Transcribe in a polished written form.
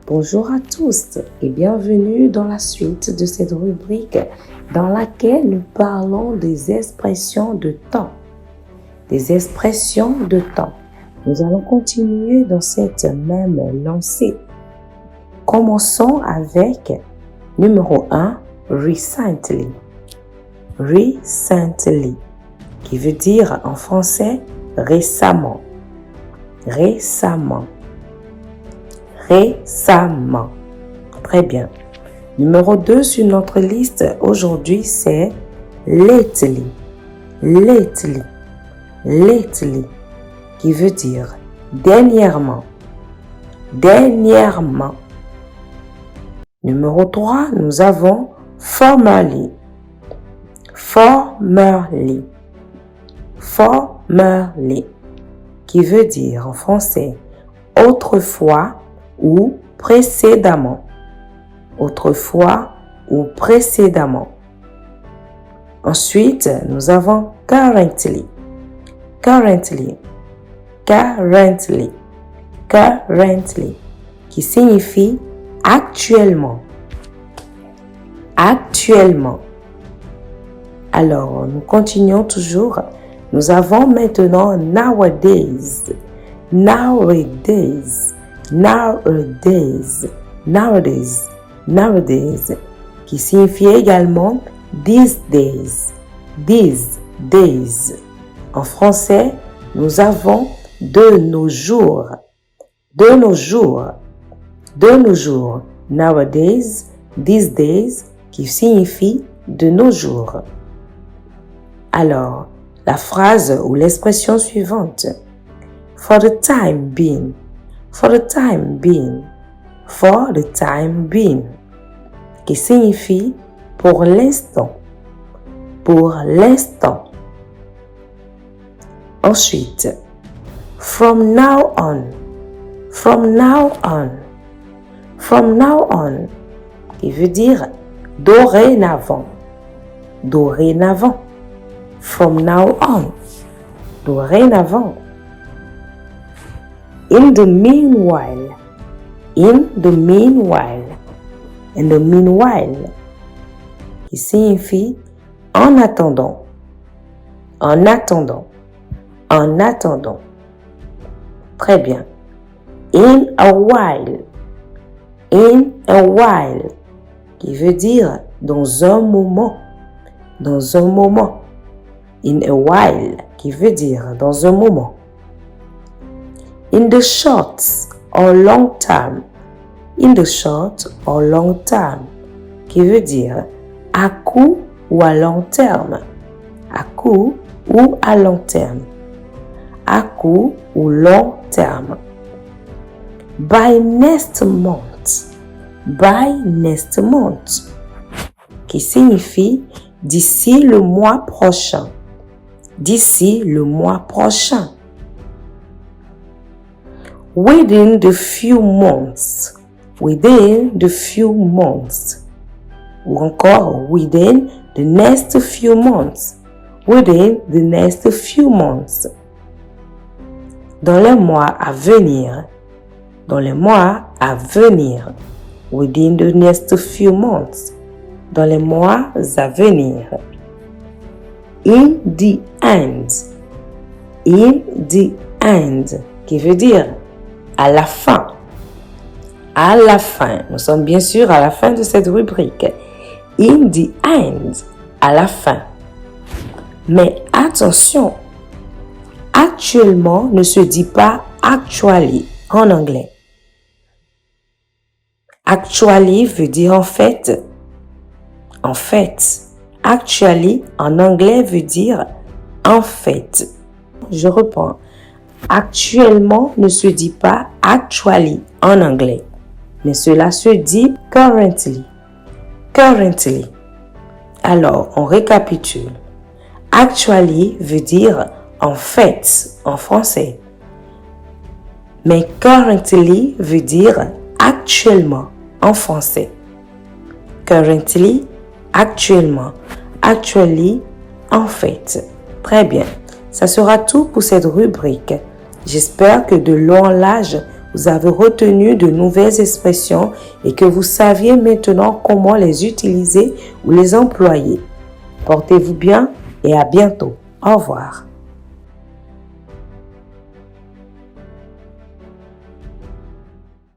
Bonjour à tous et bienvenue dans la suite de cette rubrique dans laquelle nous parlons des expressions de temps. Des expressions de temps. Nous allons continuer dans cette même lancée. Commençons avec numéro 1, recently. Recently, qui veut dire en français récemment. Récemment. Récemment. Très bien. Numéro 2 sur notre liste aujourd'hui, c'est lately. Lately. Lately, qui veut dire dernièrement. Dernièrement. Numéro 3, nous avons formerly. Formerly. Formerly, qui veut dire en français autrefois ou précédemment. Autrefois ou précédemment. Ensuite, nous avons currently. Currently. Currently. Currently, qui signifie actuellement. Actuellement. Alors, nous continuons toujours. Nous avons maintenant nowadays. Nowadays. Nowadays. Nowadays. Nowadays, qui signifie également these days. These days. En français, nous avons de nos jours. De nos jours. De nos jours. Nowadays, these days, qui signifie de nos jours. Alors, la phrase ou l'expression suivante. For the time being. For the time being. For the time being. Qui signifie pour l'instant. Pour l'instant. Ensuite, from now on. From now on. From now on. Qui veut dire dorénavant. Dorénavant. From now on. Dorénavant. In the meanwhile. In the meanwhile. In the meanwhile. Qui signifie en attendant. En attendant. En attendant. Très bien. In a while. In a while. Qui veut dire dans un moment. Dans un moment. In a while, qui veut dire dans un moment. In the short or long term. In the short or long term, qui veut dire à court ou à long terme. À court ou à long terme. À court ou long terme. By next month. By next month, qui signifie d'ici le mois prochain. D'ici le mois prochain. Within the few months. Within the few months. Ou encore within the next few months. Within the next few months. Dans les mois à venir. Dans les mois à venir. Within the next few months. Dans les mois à venir. In the end. In the end, qui veut dire à la fin. À la fin. Nous sommes bien sûr à la fin de cette rubrique. In the end, à la fin. Mais attention, actuellement ne se dit pas actually en anglais. Actually veut dire en fait. En fait. Actually, en anglais, veut dire en fait. Je reprends. Actuellement ne se dit pas actually en anglais, mais cela se dit currently. Currently. Alors, on récapitule. Actually veut dire en fait en français, mais currently veut dire actuellement en français. Currently, actuellement. Actually, en fait. Très bien. Ça sera tout pour cette rubrique. J'espère que de long en large, vous avez retenu de nouvelles expressions et que vous saviez maintenant comment les utiliser ou les employer. Portez-vous bien et à bientôt. Au revoir.